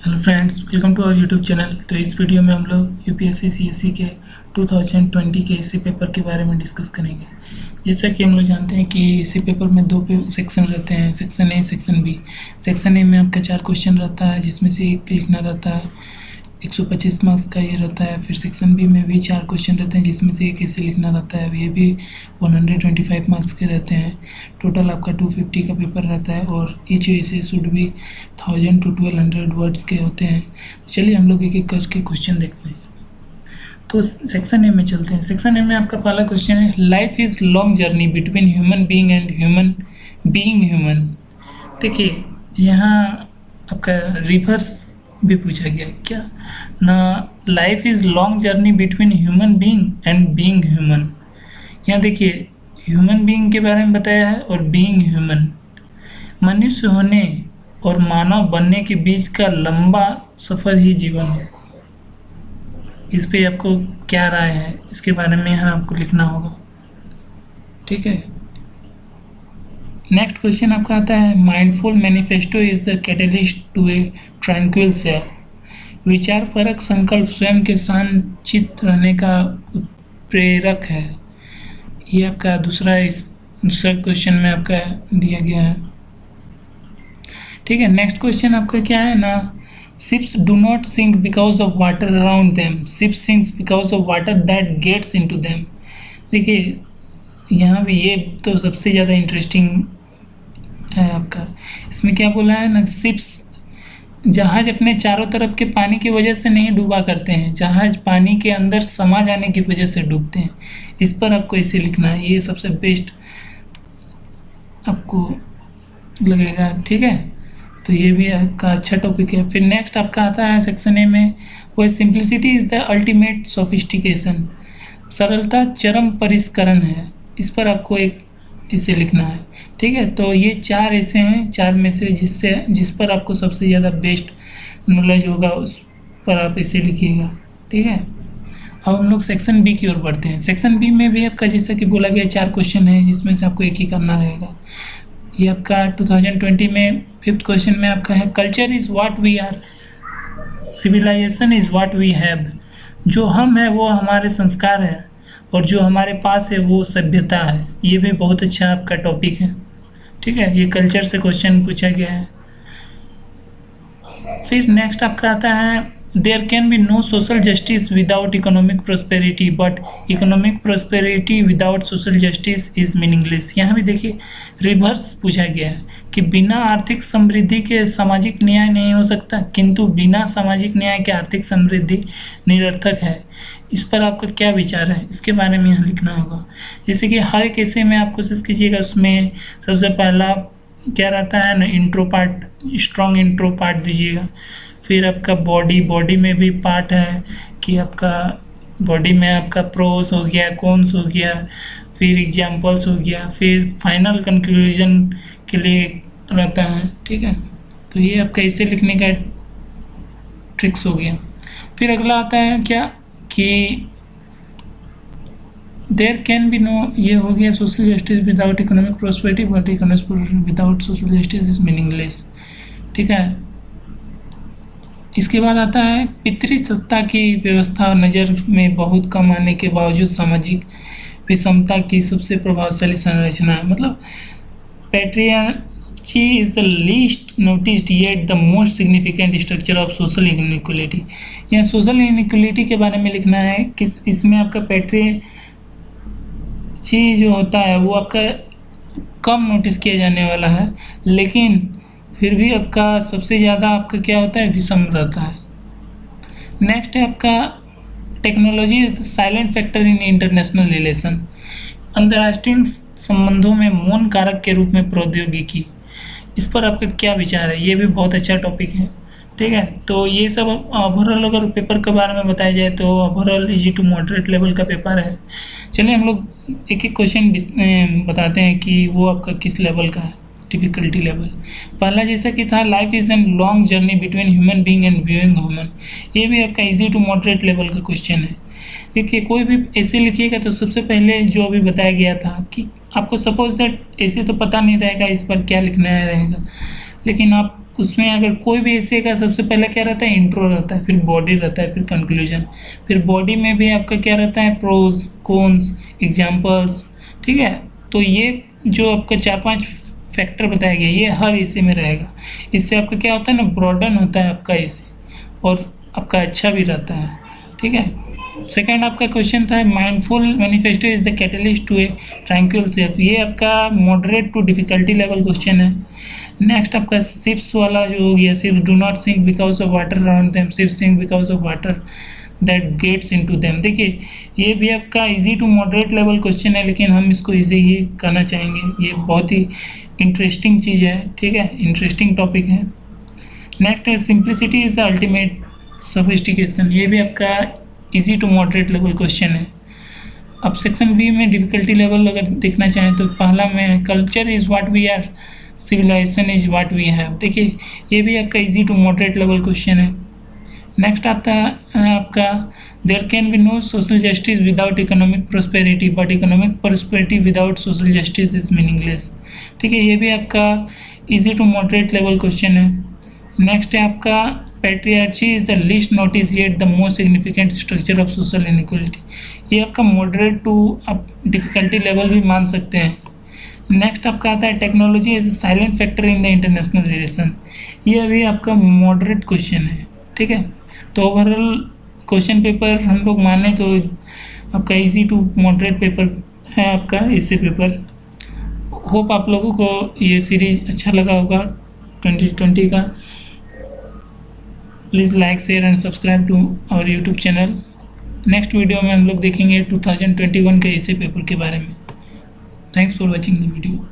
Hello friends, welcome to our YouTube channel. तो इस video में हम लोग यूपीएससी सीएससी के 2020 के इसी पेपर के बारे में डिस्कस करेंगे। जैसा कि हम लोग जानते हैं कि इसी पेपर में दो सेक्शन रहते हैं, section A, section B. Section A में आपका 4 क्वेश्चन रहता है, जिसमें से एक लिखना रहता है। 125 मार्क्स का ये रहता है। फिर सेक्शन बी में भी 4 क्वेश्चन रहते हैं, जिसमें से एक ऐसे लिखना रहता है। ये भी 125 मार्क्स के रहते हैं। टोटल आपका 250 का पेपर रहता है और ईच ऐसे शुड भी 1000 to 1200 वर्ड्स के होते हैं। चलिए हम लोग एक एक करके क्वेश्चन देखते हैं। तो सेक्शन ए में चलते हैं। सेक्शन ए में आपका पहला क्वेश्चन है, life is long journey between human being and human being human. देखिए यहाँ आपका रिवर्स भी पूछा गया है क्या ना, life is long journey between human being and being human. यहाँ देखिए ह्यूमन बीइंग के बारे में बताया है और बीइंग ह्यूमन, मनुष्य होने और मानव बनने के बीच का लंबा सफ़र ही जीवन है। इस पे आपको क्या राय है, इसके बारे में यहाँ आपको लिखना होगा। ठीक है, नेक्स्ट क्वेश्चन आपका आता है, mindful manifesto is the catalyst to a tranquil self. विचारपरक संकल्प स्वयं के शांत चित्त रहने का प्रेरक है। ये आपका दूसरा क्वेश्चन में आपका दिया गया है। ठीक है, नेक्स्ट क्वेश्चन आपका क्या है ना, ships do not sink because of water around them, ships sinks because of water that gets into them. देखिए यहाँ भी ये तो सबसे ज़्यादा इंटरेस्टिंग है आपका। इसमें क्या बोला है ना, शिप्स जहाज अपने चारों तरफ के पानी की वजह से नहीं डूबा करते हैं, जहाज पानी के अंदर समा जाने की वजह से डूबते हैं। इस पर आपको इसे लिखना है, ये सबसे बेस्ट आपको लगेगा। ठीक है, तो ये भी आपका अच्छा टॉपिक है। फिर नेक्स्ट आपका आता है सेक्शन ए में, वो simplicity is the ultimate sophistication. सरलता चरम परिष्करण है। इस पर आपको एक इसे लिखना है। ठीक है, तो ये 4 ऐसे हैं, 4 में से जिस पर आपको सबसे ज़्यादा बेस्ट नॉलेज होगा उस पर आप इसे लिखिएगा। ठीक है, अब हम लोग सेक्शन बी की ओर बढ़ते हैं। सेक्शन बी में भी आपका जैसा कि बोला गया 4 क्वेश्चन है, जिसमें से आपको एक ही करना रहेगा। ये आपका 2020 में 5th क्वेश्चन में आपका है, culture is what we are, civilisation is what we have. जो हम है वो हमारे संस्कार है और जो हमारे पास है वो सभ्यता है। ये भी बहुत अच्छा आपका टॉपिक है। ठीक है, ये कल्चर से क्वेश्चन पूछा गया है। फिर नेक्स्ट आपका आता है, there can be no social justice without economic prosperity, but economic prosperity without social justice is meaningless. यहाँ भी देखिए रिवर्स पूछा गया है कि बिना आर्थिक समृद्धि के सामाजिक न्याय नहीं हो सकता, किंतु बिना सामाजिक न्याय के आर्थिक समृद्धि निरर्थक है। इस पर आपका क्या विचार है, इसके बारे में यहाँ लिखना होगा। जैसे कि हर एक ऐसे में आप कोशिश कीजिएगा, उसमें सबसे पहला क्या रहता है ना, intro part, strong intro part दीजिएगा। फिर आपका बॉडी में भी पार्ट है कि आपका बॉडी में आपका प्रोस हो गया, कॉन्स हो गया, फिर एग्जाम्पल्स हो गया, फिर फाइनल कंक्लूजन के लिए रहता है। ठीक है, तो ये आपका इसे लिखने का ट्रिक्स हो गया। फिर अगला आता है क्या कि देयर कैन बी नो, ये हो गया social justice without economic prosperity, but economic without social justice is meaningless. ठीक है, इसके बाद आता है, पितृसत्ता की व्यवस्था नज़र में बहुत कम आने के बावजूद सामाजिक विषमता की सबसे प्रभावशाली संरचना है। मतलब patriarchy is the least noticed yet the most significant structure of social inequality. यहाँ सोशल इनइक्वलिटी के बारे में लिखना है कि इसमें आपका पैट्रियार्ची जो होता है वो आपका कम नोटिस किया जाने वाला है, लेकिन फिर भी आपका सबसे ज़्यादा आपका क्या होता है, विषम रहता है। नेक्स्ट है आपका, technology is the silent factor in international relation. अंतर्राष्ट्रीय संबंधों में मौन कारक के रूप में प्रौद्योगिकी। इस पर आपका क्या विचार है, ये भी बहुत अच्छा टॉपिक है। ठीक है, तो ये सब ओवरऑल अगर पेपर के बारे में बताया जाए तो overall easy to moderate level का पेपर है। चलिए हम लोग एक एक क्वेश्चन बताते हैं कि वो आपका किस लेवल का है, डिफ़िकल्टी लेवल। पहला जैसा कि था, life is an long journey between human being and being human. ये भी आपका इजी टू मॉडरेट लेवल का क्वेश्चन है। देखिए कोई भी ऐसे लिखिएगा तो सबसे पहले जो अभी बताया गया था कि आपको सपोज दैट ऐसे तो पता नहीं रहेगा इस पर क्या लिखना है रहेगा, लेकिन आप उसमें अगर कोई भी ऐसे का सबसे पहले क्या रहता है, इंट्रो रहता है, फिर बॉडी रहता है, फिर कंक्लूजन, फिर बॉडी में भी आपका क्या रहता है, प्रोज, कॉन्स, एग्जाम्पल्स, ठीक है। तो ये जो आपका 4-5 फैक्टर बताया गया ये हर इसे में रहेगा। इससे आपका क्या होता है ना, ब्रॉडन होता है आपका इसे, और आपका अच्छा भी रहता है, ठीक है। सेकेंड आपका क्वेश्चन था, mindful manifesto is the catalyst to a tranquil self. ये आपका moderate to difficulty level question है। नेक्स्ट आपका शिप्स वाला जो हो गया, ships do not sink because of water around them, ships sink because of water that gets into them. देखिए ये भी आपका easy to moderate level question है, लेकिन हम इसको इजी ही करना चाहेंगे। ये बहुत ही इंटरेस्टिंग चीज़ है, ठीक है, इंटरेस्टिंग टॉपिक है। नेक्स्ट है simplicity is the ultimate sophistication. ये भी आपका easy to moderate level question है। अब सेक्शन बी में डिफिकल्टी लेवल अगर देखना चाहें तो पहला में culture is what we are, civilisation is what we have. देखिए ये भी आपका easy to moderate level question है। नेक्स्ट आता है आपका there can be no social justice without economic prosperity, but economic prosperity without social justice is meaningless. ठीक है, ये भी आपका easy to moderate level question है। नेक्स्ट है आपका patriarchy is the least notice yet the most significant structure of social inequality. ये आपका मॉडरेट टू आप डिफिकल्टी लेवल भी मान सकते हैं। नेक्स्ट आपका आता है technology is silent factor in the international relation. ये अभी आपका मॉडरेट क्वेश्चन है, ठीक है। तो ओवरऑल क्वेश्चन पेपर हम लोग माने तो आपका इजी टू मॉडरेट पेपर है आपका इससे पेपर। होप आप लोगों को ये सीरीज अच्छा लगा होगा 2020 का। Please like, share and subscribe to our YouTube channel. Next video में हम लोग देखेंगे 2021 के ऐसे पेपर के बारे में। Thanks for watching the video.